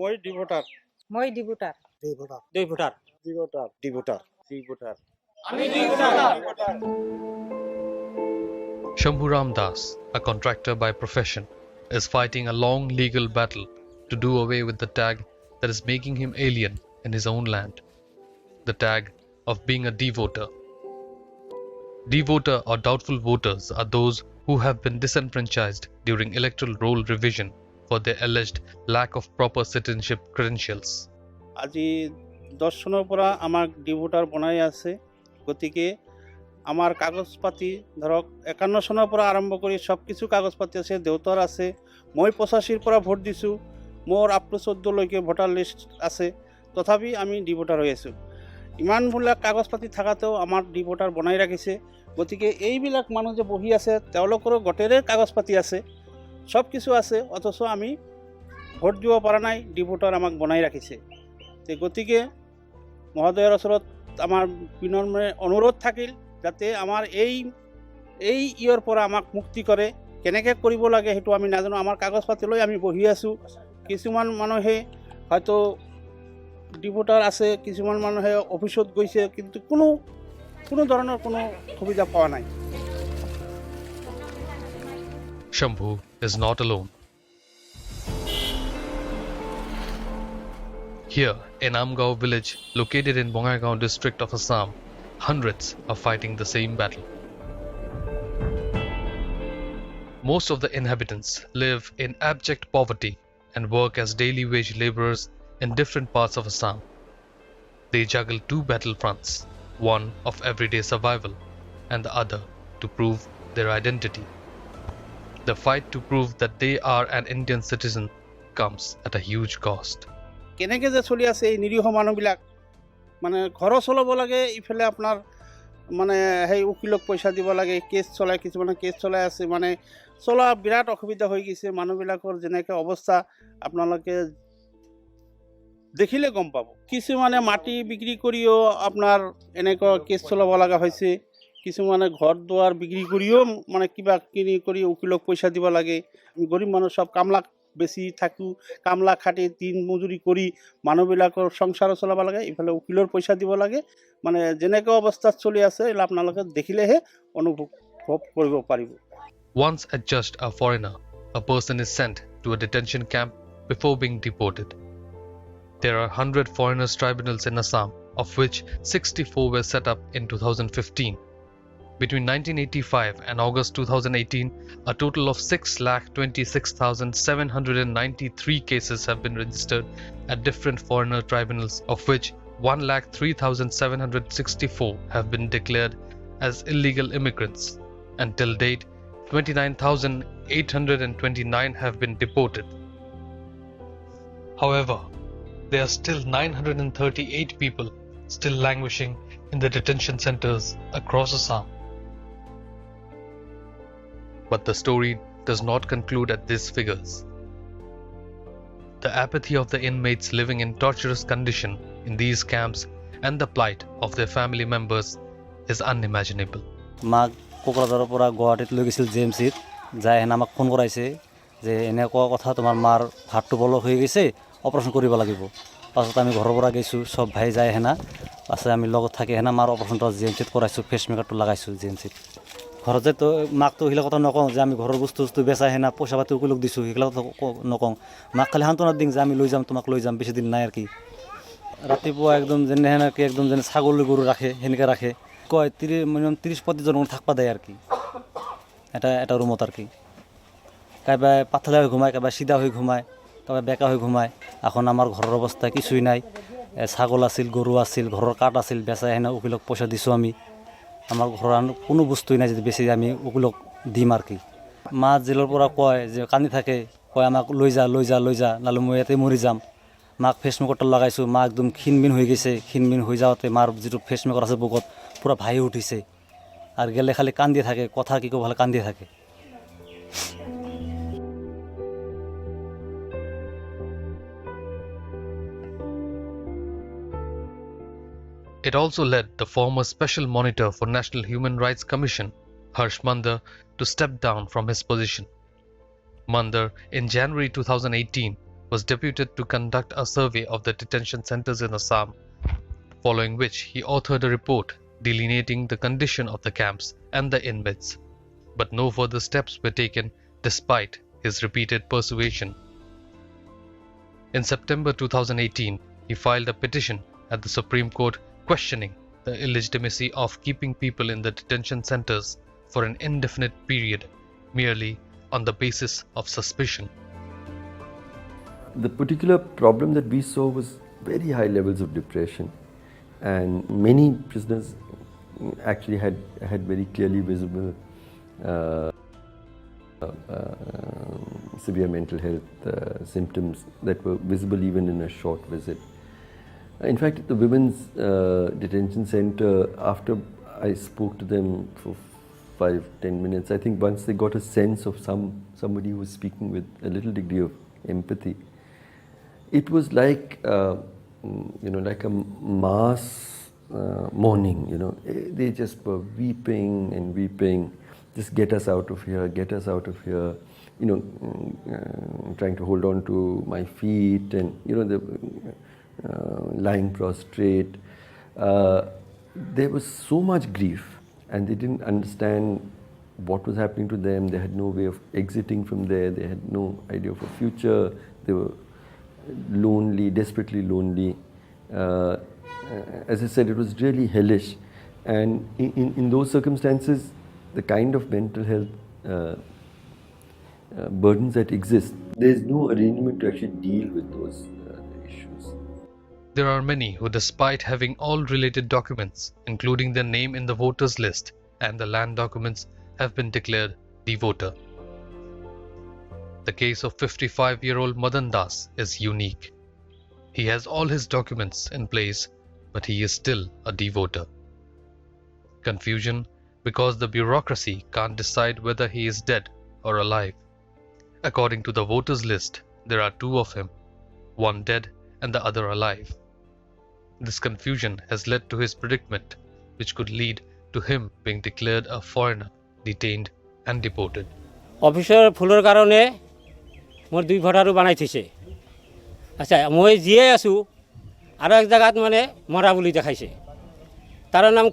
মই ডিভোটার। মই D voter. D voter. D voter. D voter. D voter. D voter. আমি D voter. Shambhuram Das, a contractor by profession, is fighting a long legal battle to do away with the tag that is making him alien in his own land. The tag of being a devoter. Devoter or doubtful voters are those who have been disenfranchised during electoral roll revision for their alleged lack of proper citizenship credentials. আজি 10 চনৰ পৰা আমাক ডিভোটাৰ বনাই আছে, গতিকে আমাৰ কাগজ পাতি ধৰক 51 চনৰ পৰা আৰম্ভ কৰি সব কিছু কাগজ পাতি আছে, দেউতাৰ আছে, মই 85 পৰা ভোট দিছোঁ, মোৰ আপ টু 14 লৈকে ভোটাৰ লিষ্ট আছে, তথাপি আমি ডিভোটাৰ হৈ আছোঁ। ইমানবিলাক কাগজ পাতি থাকাতেও আমাৰ ডিভোটাৰ বনাই ৰাখিছে, গতিকে এইবিলাক মানুহ যে বহি আছে তেওঁলোকৰ গোটেৰে কাগজ পাতি আছে, সব কিছু আছে, অথচ আমি ভোট দিব পৰা নাই, ডিভোটাৰ আমাক বনাই ৰাখিছে। তে গতিকে মহোদয়ৰ ওচৰত আমাৰ বিনম্ৰ অনুৰোধ থাকিল যাতে আমাৰ এই ইয়ৰ পৰা আমাক মুক্তি কৰে। কেনেকৈ কৰিব লাগে সেইটো আমি নাজানো, আমাৰ কাগজ পাতি লৈ আমি বহি আছোঁ। কিছুমান মানুহে হয়তো ডিভোটাৰ আছে, কিছুমান মানুহে অফিচত গৈছে, কিন্তু কোনো ধৰণৰ কোনো সুবিধা পোৱা নাই। Shambhu is not alone. Here, in Amgaon village, located in Bongaigaon district of Assam, hundreds are fighting the same battle. Most of the inhabitants live in abject poverty and work as daily wage laborers in different parts of Assam. They juggle two battlefronts, one of everyday survival and the other to prove their identity. The fight to prove that they are an Indian citizen comes at a huge cost. কেনেকৈ যে চলি আছে এই নিৰীহ মানুহবিলাক, মানে ঘৰো চলাব লাগে, ইফালে আপোনাৰ মানে সেই উকিলক পইচা দিব লাগে, কেছ চলাই, কিছুমানে কেছ চলাই আছে, মানে চলা বিৰাট অসুবিধা হৈ গৈছে। মানুহবিলাকৰ যেনেকৈ অৱস্থা আপোনালোকে দেখিলে গম পাব। কিছুমানে মাটি বিক্ৰী কৰিও আপোনাৰ এনেকুৱা কেছ চলাব লগা হৈছে, কিছুমানে ঘৰ দুৱাৰ বিক্ৰী কৰিও মানে কিবা কিনি কৰি উকিলক পইচা দিব লাগে। গৰীব মানুহ সব কামলা বেছি থাকোঁ, কামলা খাটি দিন মজুৰি কৰি মানুহবিলাকৰ সংসাৰ চলাব লাগে, ইফালে উকিলৰ পইচা দিব লাগে। মানে যেনেকুৱা অৱস্থাত চলি আছে এইবিলাক আপোনালোকে দেখিলেহে অনুভৱ কৰিব পাৰিব। Once adjust a foreigner, a person is sent to a detention camp before being deported. There are 100 foreigners tribunals in Assam, of which 64 were set up in 2015. Between 1985 and August 2018, a total of 6,26,793 cases have been registered at different foreigner tribunals, of which 1,03,764 have been declared as illegal immigrants. Until date, 29,829 have been deported. However, there are still 938 people still languishing in the detention centers across Assam. But the story does not conclude at these figures. The apathy of the inmates living in torturous condition in these camps and the plight of their family members is unimaginable. মাক কোকৰাঝাৰৰ পৰা গুৱাহাটীত লৈ গৈছিল JMCত, যাই হেনে আমাক phone কৰাইছে যে এনেকুৱা কথা, তোমাৰ মাৰ হাতটো বলক হৈ গৈছে, অপাৰেশ্যন কৰিব লাগিব। পাছত আমি ঘৰৰ পৰা গৈছোঁ, সব ভাই যায় হেনা, পাছত আমি লগত থাকি হেনা মাৰ অপাৰেশ্যনটো JMCত কৰাইছোঁ, ফেচ মেকাৰটো লগাইছোঁ JMCত। ঘৰত যে তো মাকতো সেইবিলাক কথা নকওঁ যে আমি ঘৰৰ বস্তু বেচাই হেনা পইচা পাতি উকিলক দিছোঁ, সেইবিলাক নকওঁ। মাক খালি সান্তনা দিম যে আমি লৈ যাম, তোমাক লৈ যাম, বেছি দিন নাই আৰু কি। ৰাতিপুৱা একদম যেনে সেনেকৈ একদম যেনে ছাগলী গৰু ৰাখে সেনেকৈ ৰাখে, কয় মিনিমাম 30-35 জন থাকবা দেয় আর কি এটা রুমত আর কি। কাইবা পাতলা হয়ে ঘুমায়, কাইবা সিধা হয়ে ঘুমায়, কাইবা বেকা হয়ে ঘুমায়। এখন আমার ঘরের অবস্থা কিছুই নাই, ছাগল আছিল, গরু আছিল, ঘরের কাঠ আছিল, বেচাই হেনা উকিলক পয়সা দিছোঁ আমি। আমার ঘৰৰ কোনো বস্তুই নাই যদি বেছি আমি উকিলক দিম আর কি। মা জেলৰ পৰা কয় যে কান্দি থাকে, কয় আমাক লৈ যা লৈ যা লৈ যা, নাহলে মই ইয়াতে মৰি যাম। মাক ফেচমেকৰটা লগাইছোঁ, মা একদম ক্ষীণমিন হৈ গৈছে। ক্ষীণমিন হৈ যাওঁতে মাৰ যিটো ফেচমেকৰ আছে বুকত পুৰা ভাই উঠিছে, আর গেলে খালি কান্দি থাকে, কথা কি ক'ব, খালি কান্দি থাকে। It also led the former Special Monitor for National Human Rights Commission, Harsh Mandar, to step down from his position. Mandar, in January 2018, was deputed to conduct a survey of the detention centers in Assam, following which he authored a report delineating the condition of the camps and the inmates. But no further steps were taken despite his repeated persuasion. In September 2018, he filed a petition at the Supreme Court questioning the illegitimacy of keeping people in the detention centers for an indefinite period merely on the basis of suspicion. The particular problem that we saw was very high levels of depression, and many prisoners actually had very clearly visible severe mental health symptoms that were visible even in a short visit. In fact, at the women's detention center, after I spoke to them for 5-10 minutes, I think once they got a sense of somebody who was speaking with a little degree of empathy, it was like like a mass mourning. They just were weeping and weeping. Just get us out of here, get us out of here. Trying to hold on to my feet, and the lying prostrate. There was so much grief, and they didn't understand what was happening to them. They had no way of exiting from there. They had no idea of a future. They were lonely, desperately lonely. As I said, it was really hellish. And in those circumstances, the kind of mental health burdens that exist, there's no arrangement to actually deal with those issues. There are many who, despite having all related documents, including their name in the voters list and the land documents, have been declared devoter. The case of 55-year-old Madan Das is unique. He has all his documents in place, but he is still a devoter. Confusion because the bureaucracy can't decide whether he is dead or alive. According to the voters list, there are two of him, one dead and the other alive. This confusion has led to his predicament, which could lead to him being declared a foreigner, detained and deported. অফিসৰ ফুলৰ কাৰণে মোৰ 2 ভোটাৰো বনাই থৈছে। আচ্ছা, মই জিয়ে আছোঁ আৰু এক জায়গাত মানে মৰা বুলি দেখাইছে। তাৰ নাম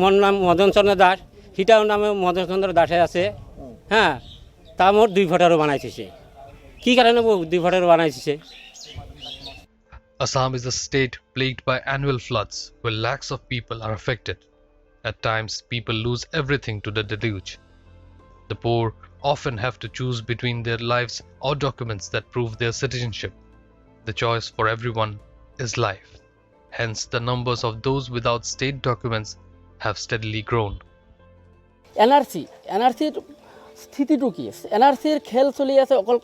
মোৰ নাম মদন চন্দ্ৰ দাস, সিটাৰ নামে মদন চন্দ্ৰ দাসে আছে। হ্যাঁ, তা মোৰ 2 ভোটাৰো বনাই থৈছে। কি কাৰণে মোৰ 2 ভোটাৰো বনাই থৈছে? Assam is a state plagued by annual floods where lakhs of people are affected. At times, people lose everything to the deluge. The poor often have to choose between their lives or documents that prove their citizenship. The choice for everyone is life. Hence, the numbers of those without state documents have steadily grown. NRC স্থিতিটো কি আছে? NRCৰ খেল চলি আছে অকল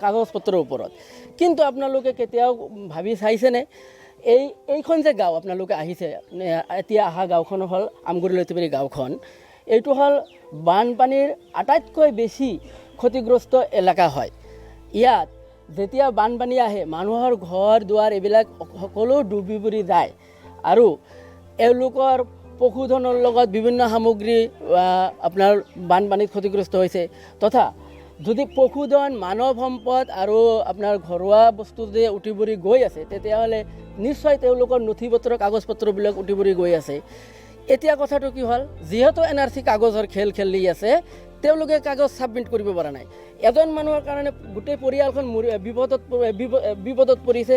কাগজপত্ৰৰ ওপৰত। কিন্তু আপোনালোকে কেতিয়াও ভাবি চাইছেনে এইখন যে গাঁও আপোনালোকে আহিছে, এতিয়া অহা গাঁওখন হ'ল আমগুৰি লতিবাৰী গাঁওখন। এইটো হ'ল বানপানীৰ আটাইতকৈ বেছি ক্ষতিগ্ৰস্ত এলেকা হয়। ইয়াত যেতিয়া বানপানী আহে, মানুহৰ ঘৰ দুৱাৰ এইবিলাক সকলো ডুবি বুৰি যায়, আৰু এওঁলোকৰ পশুধনৰ লগত বিভিন্ন সামগ্ৰী আপোনাৰ বানপানীত ক্ষতিগ্ৰস্ত হৈছে। তথা যদি পশুধন, মানৱ সম্পদ আৰু আপোনাৰ ঘৰুৱা বস্তু যদি উটি বুৰি গৈ আছে, তেতিয়াহ'লে নিশ্চয় তেওঁলোকৰ নথি পত্ৰ কাগজপত্ৰবিলাক উটি বুৰি গৈ আছে। এতিয়া কথাটো কি হ'ল, যিহেতু NRC কাগজৰ খেল খেলি আছে, তেওঁলোকে কাগজ ছাবমিট কৰিব পৰা নাই। এজন মানুহৰ কাৰণে গোটেই পৰিয়ালখন বিপদত পৰিছে।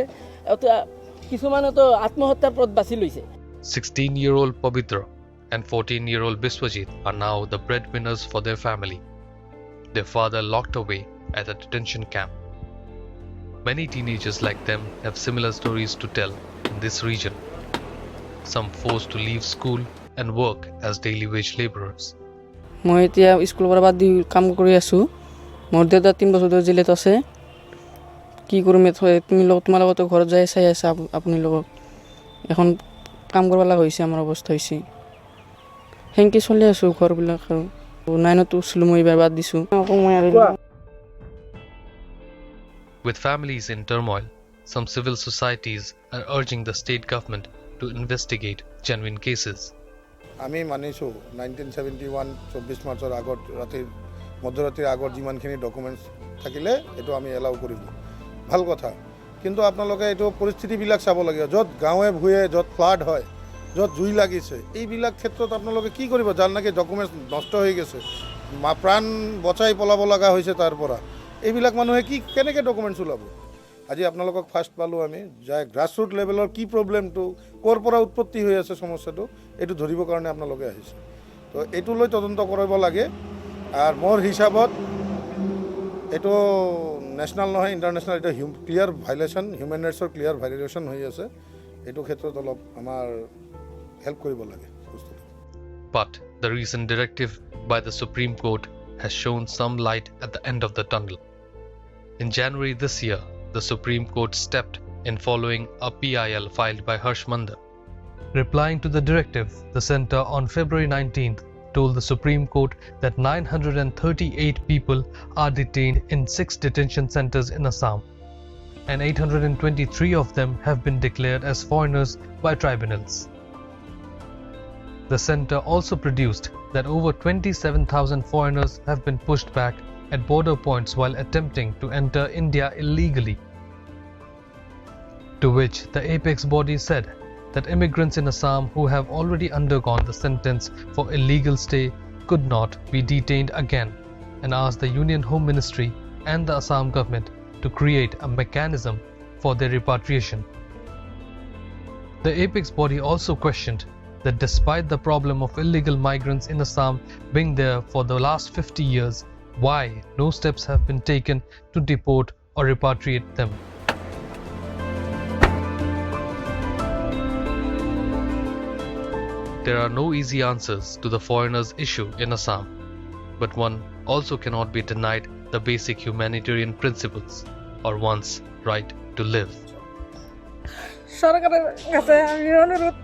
কিছুমানেতো আত্মহত্যাৰ পথ বাছি লৈছে। 16-year-old Pavitra and 14-year-old Biswajit are now the breadwinners for their family. Their father locked away at a detention camp. Many teenagers like them have similar stories to tell in this region. Some forced to leave school and work as daily wage laborers. মই এতিয়া স্কুলৰ পৰা বাদ দি কাম কৰি আছোঁ। মোৰ দেউতা 3 বছৰ ধৰি জেলত আছে। কি কৰিম, তোমাৰ লগতো ঘৰত যাই চাই আছে আপুনি লগত। এখন কাম কৰিব লগা হৈছে, আমাৰ অৱস্থা হৈছে। সেনেকৈ চলি আছোঁ ঘৰবিলাক। আৰু 9ত উঠিছিলোঁ, মই এইবাৰ বাদ দিছোঁ। With families in turmoil, some civil societies are urging the state government to investigate genuine cases. আমি মানিছোঁ 1971 24 মাৰ্চৰ আগত মধ্যৰাতিৰ আগত যিমানখিনি ডকুমেণ্টছ থাকিলে এইটো আমি এলাউ কৰিব ভাল কথা কিন্তু আপোনালোকে এইটো পৰিস্থিতিবিলাক চাব লাগে য'ত গাঁৱে ভূঞে য'ত ফ্লাড হয় য'ত জুই লাগিছে এইবিলাক ক্ষেত্ৰত আপোনালোকে কি কৰিব যাৰ নেকি ডকুমেণ্টছ নষ্ট হৈ গৈছে প্ৰাণ বচাই পলাব লগা হৈছে তাৰ পৰা এইবিলাক মানুহে কি কেনেকৈ ডকুমেণ্টছ ওলাব আজি আপোনালোকক ফাৰ্ষ্ট পালোঁ আমি যে গ্ৰাছৰুট লেভেলৰ কি প্ৰব্লেমটো ক'ৰ পৰা উৎপত্তি হৈ আছে সমস্যাটো এইটো ধৰিবৰ কাৰণে আপোনালোকে আহিছে তো এইটো লৈ তদন্ত কৰিব লাগে আৰু মোৰ হিচাপত এইটো নেশ্যনেল নহয় ইণ্টাৰনেশ্যনেল এটা clear violation human ৰাইটছৰ clear violation হৈ আছে এইটো ক্ষেত্ৰত অলপ আমাৰ হেল্প কৰিব লাগে বস্তুটো But the recent directive by the Supreme Court has shown some light at the end of the tunnel. In January this year, the Supreme Court stepped in following a PIL filed by Harsh Mandar. Replying to the directive, the centre on February 19th told the Supreme Court that 938 people are detained in 6 detention centres in Assam, and 823 of them have been declared as foreigners by tribunals. The centre also produced that over 27,000 foreigners have been pushed back at border points while attempting to enter India illegally. To which the apex body said that immigrants in Assam who have already undergone the sentence for illegal stay could not be detained again, and asked the Union Home Ministry and the Assam government to create a mechanism for their repatriation. The apex body also questioned that despite the problem of illegal migrants in Assam being there for the last 50 years, why no steps have been taken to deport or repatriate them. There are no easy answers to the foreigners' issue in Assam, but one also cannot be denied the basic humanitarian principles or one's right to live. সরকারের কাছে আমি অনুরোধ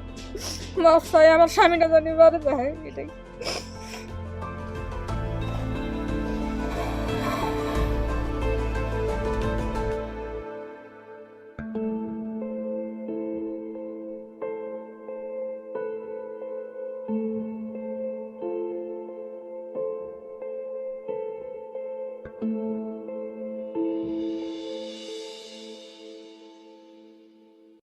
মাফ চাই আমার স্বামীটা জানি বাড়ি যায় এটাই